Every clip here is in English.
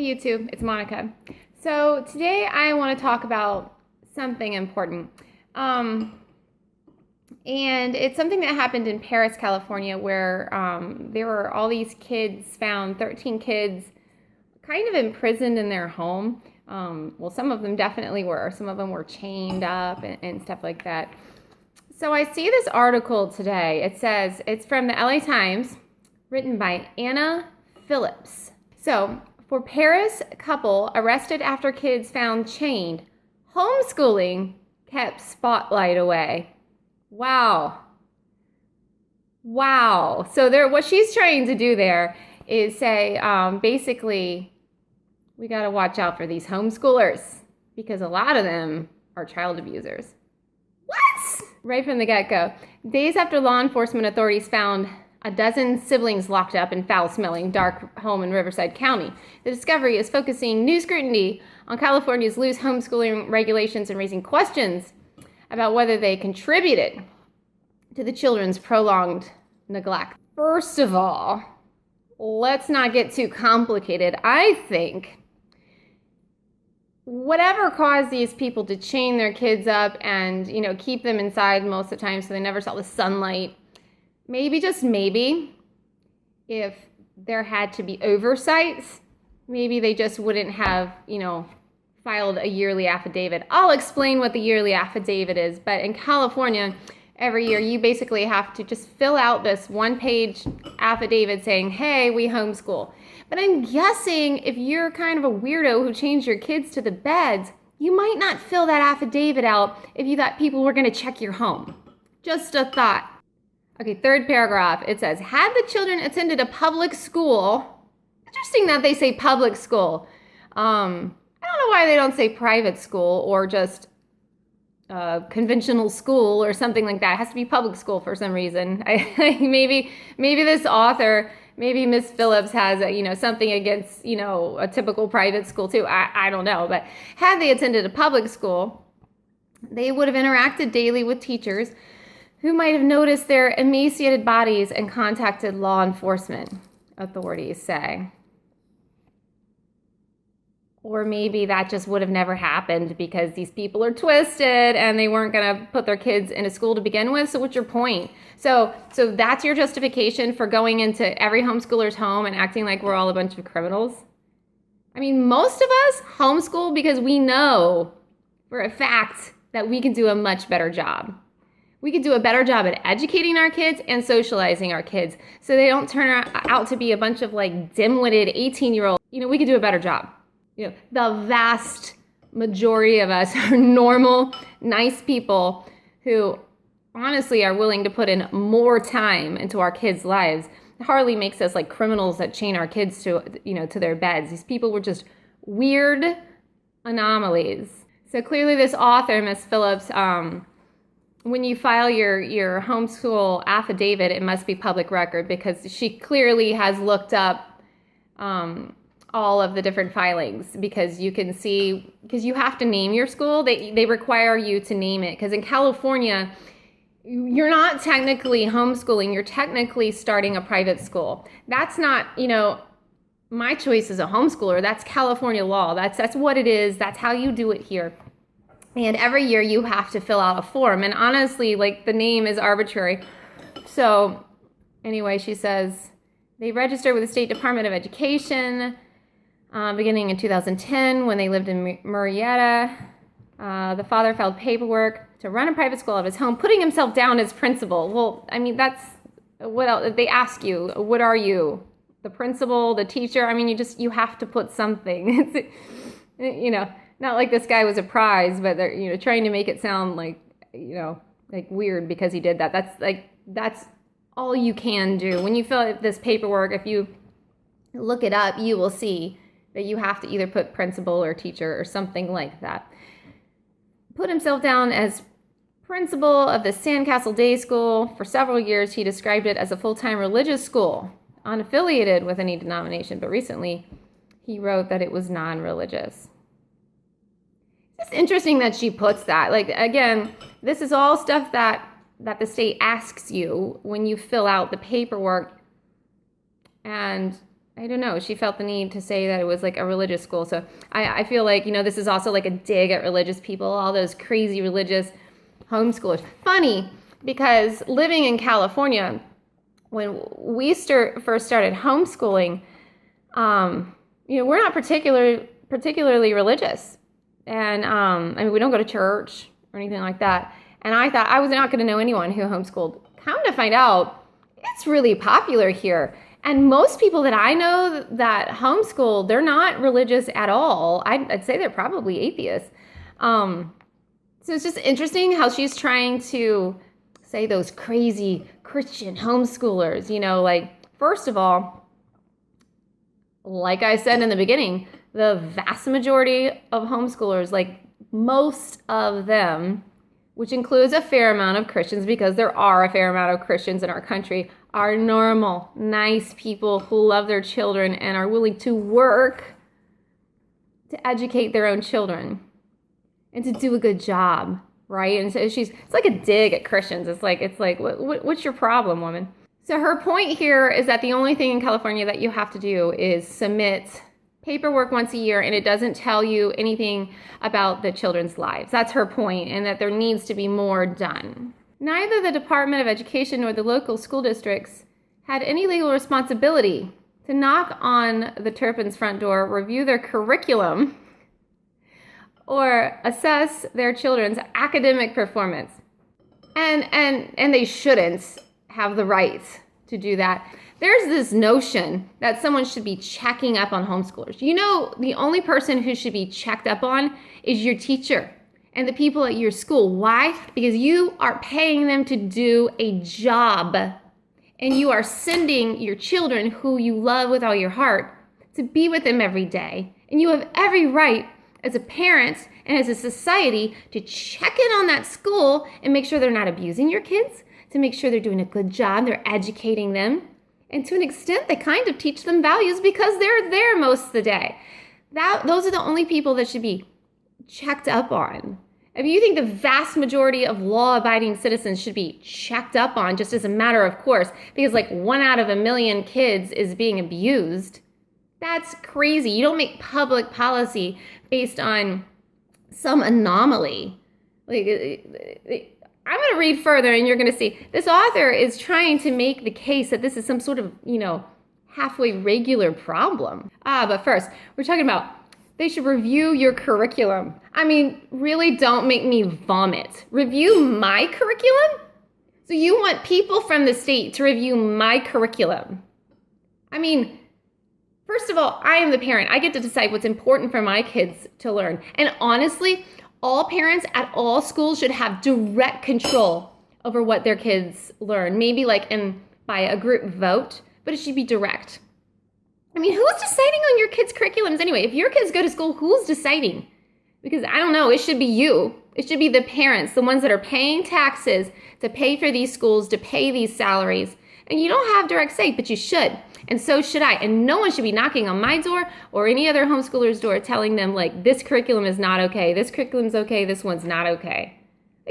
Hey YouTube, it's Monica. So today I want to talk about something important. And it's something that happened in Perris, California, where there were all these kids found, 13 kids, kind of imprisoned in their home. Well, some of them definitely were. Some of them were chained up and stuff like that. So I see this article today. It says, it's from the LA Times, written by Anna Phillips. So, for Perris couple arrested after kids found chained, homeschooling kept spotlight away. Wow. So what she's trying to do there is say, basically, we got to watch out for these homeschoolers because a lot of them are child abusers. What? Right from the get-go. Days after law enforcement authorities found a dozen siblings locked up in foul-smelling dark home in Riverside County. The discovery is focusing new scrutiny on California's loose homeschooling regulations and raising questions about whether they contributed to the children's prolonged neglect. First of all, let's not get too complicated. I think whatever caused these people to chain their kids up and, keep them inside most of the time so they never saw the sunlight, maybe, just maybe, if there had to be oversights, maybe they just wouldn't have, filed a yearly affidavit. I'll explain what the yearly affidavit is, but in California, every year you basically have to just fill out this one-page affidavit saying, hey, we homeschool. But I'm guessing if you're kind of a weirdo who changed your kids to the beds, you might not fill that affidavit out if you thought people were going to check your home. Just a thought. Okay, third paragraph, it says, had the children attended a public school, interesting that they say public school. I don't know why they don't say private school or just conventional school or something like that. It has to be public school for some reason. Maybe this author, maybe Miss Phillips has something against a typical private school too. I don't know, but had they attended a public school, they would have interacted daily with teachers who might have noticed their emaciated bodies and contacted law enforcement, authorities say. Or maybe that just would have never happened because these people are twisted and they weren't going to put their kids in a school to begin with. So what's your point? So that's your justification for going into every homeschooler's home and acting like we're all a bunch of criminals? I mean, most of us homeschool because we know for a fact that we can do a much better job. We could do a better job at educating our kids and socializing our kids so they don't turn out to be a bunch of dim-witted 18-year-olds. We could do a better job. The vast majority of us are normal, nice people who honestly are willing to put in more time into our kids' lives. It hardly makes us like criminals that chain our kids to their beds. These people were just weird anomalies. So clearly this author, Miss Phillips, when you file your homeschool affidavit, it must be public record because she clearly has looked up all of the different filings because you can see, because you have to name your school. They require you to name it because in California, you're not technically homeschooling. You're technically starting a private school. That's not, my choice as a homeschooler. That's California law. That's what it is. That's how you do it here. And every year you have to fill out a form. And honestly, the name is arbitrary. So anyway, she says they registered with the State Department of Education beginning in 2010 when they lived in Murrieta. The father filed paperwork to run a private school out of his home, putting himself down as principal. Well, I mean, that's what else? They ask you, what are you? The principal, the teacher? I mean, you have to put something. Not like this guy was a prize, but they're trying to make it sound like weird because he did that. That's all you can do. When you fill out this paperwork, if you look it up, you will see that you have to either put principal or teacher or something like that. Put himself down as principal of the Sandcastle Day School. For several years, he described it as a full-time religious school, unaffiliated with any denomination, but recently he wrote that it was non-religious. It's interesting that she puts that. Again, this is all stuff that the state asks you when you fill out the paperwork. And I don't know. She felt the need to say that it was like a religious school. So I feel like, this is also like a dig at religious people, all those crazy religious homeschoolers. Funny, because living in California, when we first started homeschooling, we're not particularly religious. And we don't go to church or anything like that. And I thought I was not going to know anyone who homeschooled. Come to find out, it's really popular here. And most people that I know that homeschool, they're not religious at all. I'd say they're probably atheists. So it's just interesting how she's trying to say those crazy Christian homeschoolers, first of all, like I said in the beginning, the vast majority of homeschoolers, like most of them, which includes a fair amount of Christians, because there are a fair amount of Christians in our country, are normal, nice people who love their children and are willing to work to educate their own children and to do a good job, right? And so it's like a dig at Christians. It's like, what's your problem, woman? So her point here is that the only thing in California that you have to do is submit paperwork once a year, and it doesn't tell you anything about the children's lives. That's her point, and that there needs to be more done. Neither the Department of Education nor the local school districts had any legal responsibility to knock on the Turpin's front door, review their curriculum, or assess their children's academic performance. And they shouldn't have the right to do that. There's this notion that someone should be checking up on homeschoolers. The only person who should be checked up on is your teacher and the people at your school. Why? Because you are paying them to do a job, and you are sending your children, who you love with all your heart, to be with them every day. And you have every right as a parent and as a society to check in on that school and make sure they're not abusing your kids, to make sure they're doing a good job, they're educating them. And to an extent, they kind of teach them values because they're there most of the day. Those are the only people that should be checked up on. If you think the vast majority of law-abiding citizens should be checked up on just as a matter of course, because like 1 out of 1 million kids is being abused, that's crazy. You don't make public policy based on some anomaly. I'm going to read further, and you're going to see this author is trying to make the case that this is some sort of, halfway regular problem. But first, we're talking about they should review your curriculum. Really don't make me vomit. Review my curriculum? So you want people from the state to review my curriculum? First of all, I am the parent. I get to decide what's important for my kids to learn. And honestly, all parents at all schools should have direct control over what their kids learn. Maybe by a group vote, but it should be direct. Who's deciding on your kids' curriculums anyway? If your kids go to school, who's deciding? Because I don't know, it should be you. It should be the parents, the ones that are paying taxes to pay for these schools, to pay these salaries. And you don't have direct say, but you should. And so should I. And no one should be knocking on my door or any other homeschooler's door telling them, this curriculum is not okay, this curriculum's okay, this one's not okay.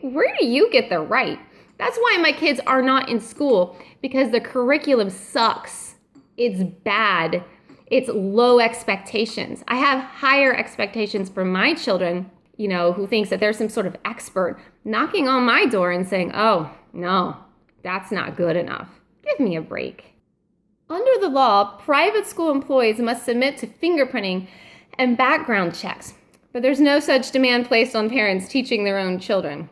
Where do you get the right? That's why my kids are not in school, because the curriculum sucks. It's bad. It's low expectations. I have higher expectations for my children, who thinks that they're some sort of expert, knocking on my door and saying, oh, no, that's not good enough. Give me a break. Under the law, private school employees must submit to fingerprinting and background checks, but there's no such demand placed on parents teaching their own children.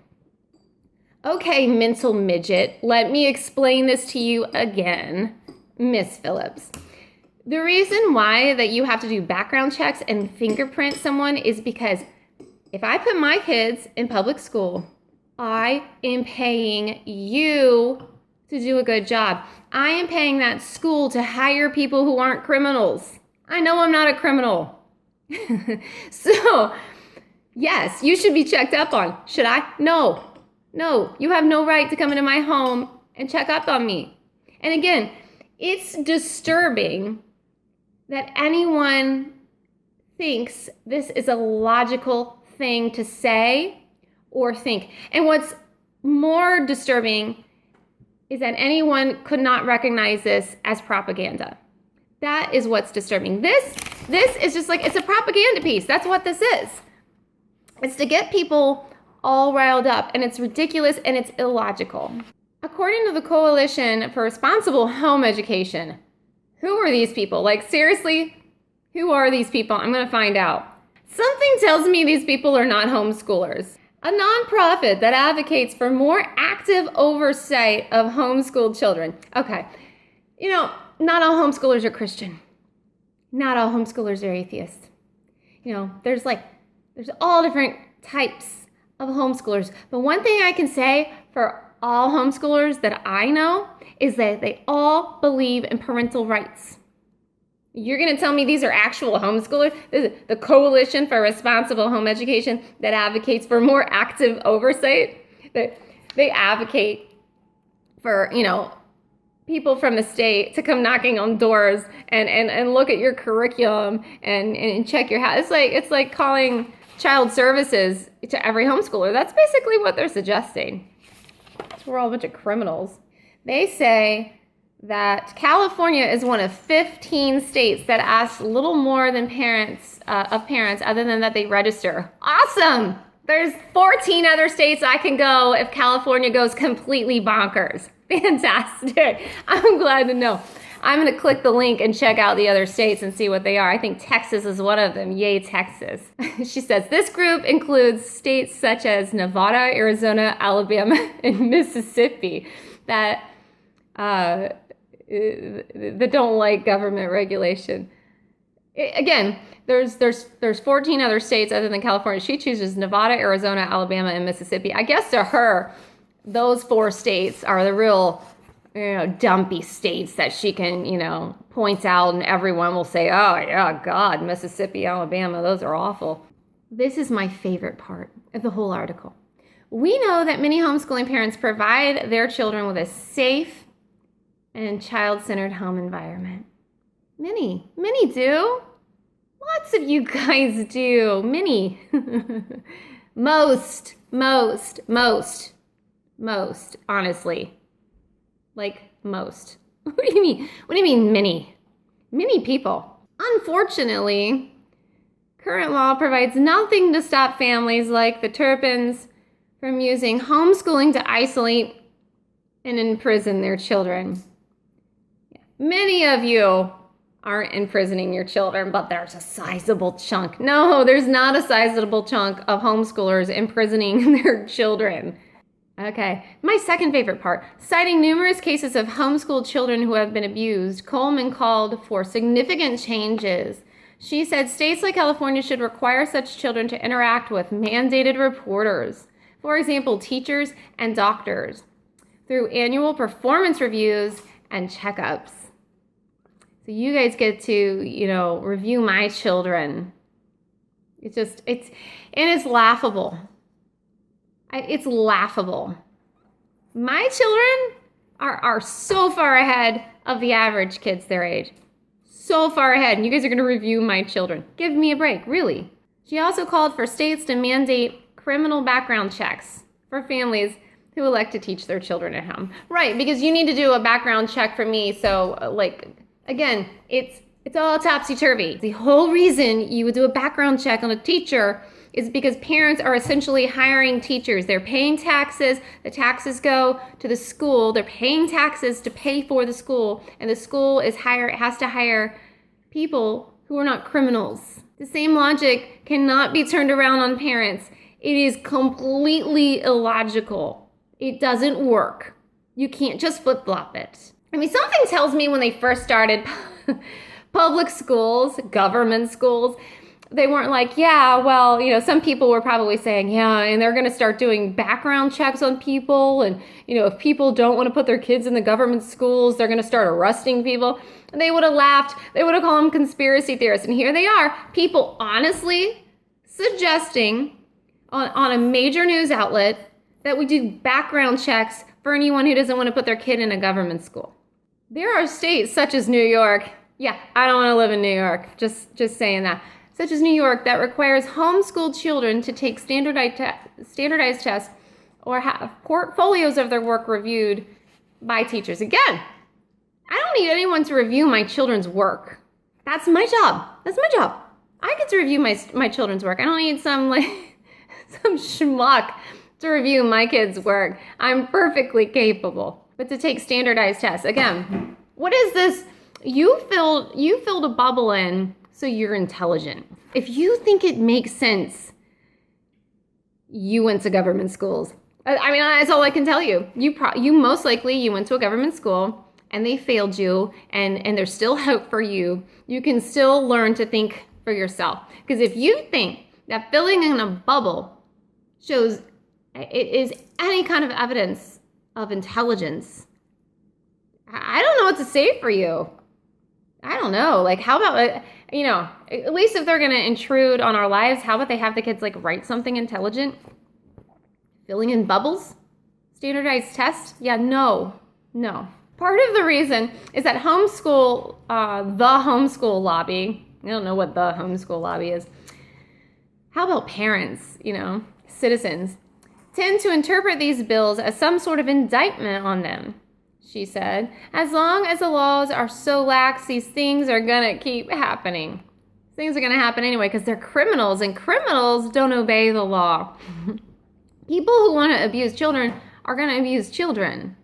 Okay, mental midget, let me explain this to you again, Miss Phillips. The reason why that you have to do background checks and fingerprint someone is because if I put my kids in public school, I am paying you to do a good job. I am paying that school to hire people who aren't criminals. I know I'm not a criminal. So, yes, you should be checked up on. Should I? No, you have no right to come into my home and check up on me. And again, it's disturbing that anyone thinks this is a logical thing to say or think. And what's more disturbing is that anyone could not recognize this as propaganda. That is what's disturbing. This is just like, it's a propaganda piece. That's what this is. It's to get people all riled up, and it's ridiculous and it's illogical. According to the Coalition for Responsible Home Education, who are these people? Like, seriously, who are these people? I'm going to find out. Something tells me these people are not homeschoolers. A nonprofit that advocates for more active oversight of homeschooled children. Okay, not all homeschoolers are Christian. Not all homeschoolers are atheists. There's all different types of homeschoolers. But one thing I can say for all homeschoolers that I know is that they all believe in parental rights. You're going to tell me these are actual homeschoolers? This is the Coalition for Responsible Home Education that advocates for more active oversight. They advocate for, people from the state to come knocking on doors and look at your curriculum and check your house. It's like calling child services to every homeschooler. That's basically what they're suggesting. We're all a bunch of criminals. They say that California is one of 15 states that asks little more than parents other than that they register. Awesome! There's 14 other states I can go if California goes completely bonkers. Fantastic. I'm glad to know. I'm going to click the link and check out the other states and see what they are. I think Texas is one of them. Yay, Texas. She says, this group includes states such as Nevada, Arizona, Alabama, and Mississippi that don't like government regulation. Again, there's 14 other states other than California. She chooses Nevada, Arizona, Alabama, and Mississippi. I guess to her, those 4 states are the real dumpy states that she can, point out, and everyone will say, oh, yeah, God, Mississippi, Alabama, those are awful. This is my favorite part of the whole article. We know that many homeschooling parents provide their children with a safe and child-centered home environment. Many do. Lots of you guys do. Many. Most, honestly. Like most. What do you mean? What do you mean many? Many people. Unfortunately, current law provides nothing to stop families like the Turpins from using homeschooling to isolate and imprison their children. Many of you aren't imprisoning your children, but there's a sizable chunk. No, there's not a sizable chunk of homeschoolers imprisoning their children. Okay, my second favorite part. Citing numerous cases of homeschooled children who have been abused, Coleman called for significant changes. She said states like California should require such children to interact with mandated reporters, for example, teachers and doctors, through annual performance reviews and checkups. So you guys get to, review my children. It's laughable. It's laughable. My children are so far ahead of the average kids their age. So far ahead. And you guys are going to review my children. Give me a break, really. She also called for states to mandate criminal background checks for families who elect to teach their children at home. Right, because you need to do a background check for me. So, again, it's all topsy-turvy. The whole reason you would do a background check on a teacher is because parents are essentially hiring teachers. They're paying taxes. The taxes go to the school. They're paying taxes to pay for the school. And the school has to hire people who are not criminals. The same logic cannot be turned around on parents. It is completely illogical. It doesn't work. You can't just flip-flop it. Something tells me when they first started public schools, government schools, they weren't like, some people were probably saying, and they're going to start doing background checks on people. And, if people don't want to put their kids in the government schools, they're going to start arresting people. And they would have laughed. They would have called them conspiracy theorists. And here they are, people honestly suggesting on a major news outlet that we do background checks for anyone who doesn't want to put their kid in a government school. There are states such as New York. Yeah, I don't want to live in New York. Just saying that. Such as New York, that requires homeschooled children to take standardized tests or have portfolios of their work reviewed by teachers. Again, I don't need anyone to review my children's work. That's my job. I get to review my children's work. I don't need some schmuck to review my kids' work. I'm perfectly capable. But to take standardized tests, again, what is this? You filled a bubble in so you're intelligent. If you think it makes sense, you went to government schools. I mean, that's all I can tell you. You most likely you went to a government school and they failed you, and there's still hope for you. You can still learn to think for yourself. Because if you think that filling in a bubble shows it is any kind of evidence of intelligence, I don't know what to say for you. I don't know. Like, how about, at least if they're going to intrude on our lives, how about they have the kids write something intelligent? Filling in bubbles? Standardized tests? Yeah, no. Part of the reason is that the homeschool lobby, I don't know what the homeschool lobby is. How about parents, citizens, tend to interpret these bills as some sort of indictment on them, she said. As long as the laws are so lax, these things are going to keep happening. Things are going to happen anyway because they're criminals, and criminals don't obey the law. People who want to abuse children are going to abuse children.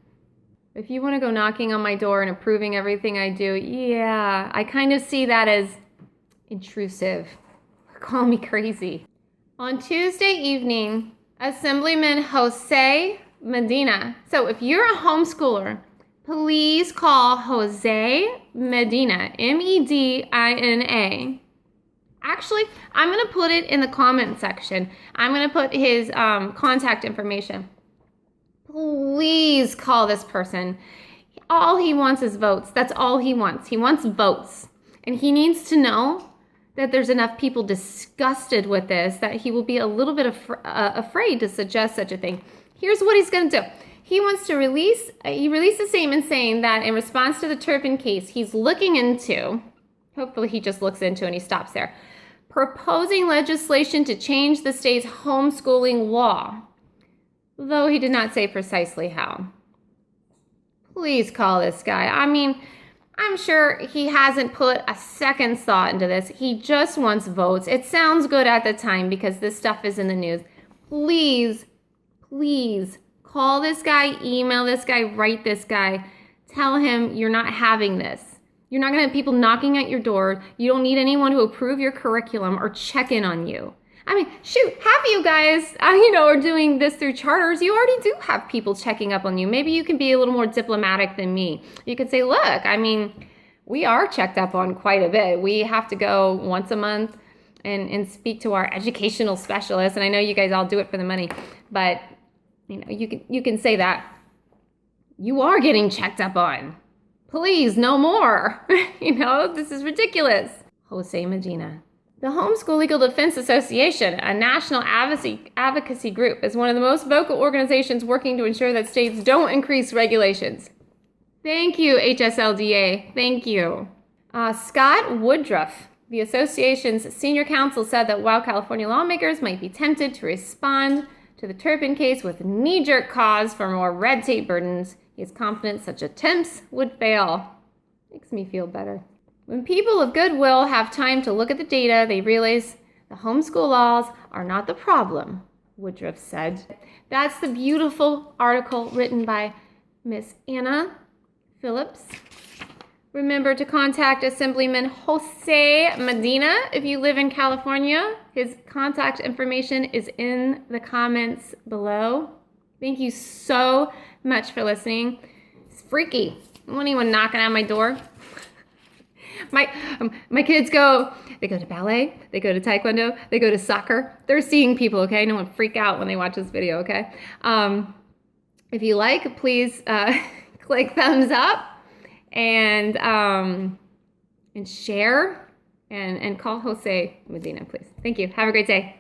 If you want to go knocking on my door and approving everything I do, yeah, I kind of see that as intrusive. Call me crazy. On Tuesday evening, Assemblyman Jose Medina. So if you're a homeschooler, please call Jose Medina, Medina. Actually, I'm going to put it in the comment section. I'm going to put his contact information. Please call this person. All he wants is votes. That's all he wants. He wants votes. And he needs to know that there's enough people disgusted with this that he will be a little bit afraid to suggest such a thing. Here's what he's going to do. He wants to released a statement saying that in response to the Turpin case, he's looking into, hopefully he just looks into and he stops there, proposing legislation to change the state's homeschooling law, though he did not say precisely how. Please call this guy. I mean, I'm sure he hasn't put a second thought into this. He just wants votes. It sounds good at the time because this stuff is in the news. Please call this guy, email this guy, write this guy. Tell him you're not having this. You're not going to have people knocking at your door. You don't need anyone to approve your curriculum or check in on you. I mean, shoot, half of you guys, are doing this through charters. You already do have people checking up on you. Maybe you can be a little more diplomatic than me. You could say, look, we are checked up on quite a bit. We have to go once a month and speak to our educational specialist. And I know you guys all do it for the money, but you can say that. You are getting checked up on. Please, no more. This is ridiculous. Jose Medina. The Homeschool Legal Defense Association, a national advocacy group, is one of the most vocal organizations working to ensure that states don't increase regulations. Thank you, HSLDA. Thank you. Scott Woodruff, the association's senior counsel, said that while California lawmakers might be tempted to respond to the Turpin case with knee-jerk calls for more red tape burdens, he is confident such attempts would fail. Makes me feel better. When people of goodwill have time to look at the data, they realize the homeschool laws are not the problem, Woodruff said. That's the beautiful article written by Miss Anna Phillips. Remember to contact Assemblyman Jose Medina if you live in California. His contact information is in the comments below. Thank you so much for listening. It's freaky. I don't want anyone knocking on my door. My kids they go to ballet, they go to taekwondo, they go to soccer. They're seeing people, okay? No one freak out when they watch this video, okay? If you like, please click thumbs up and share and call Jose Medina, please. Thank you. Have a great day.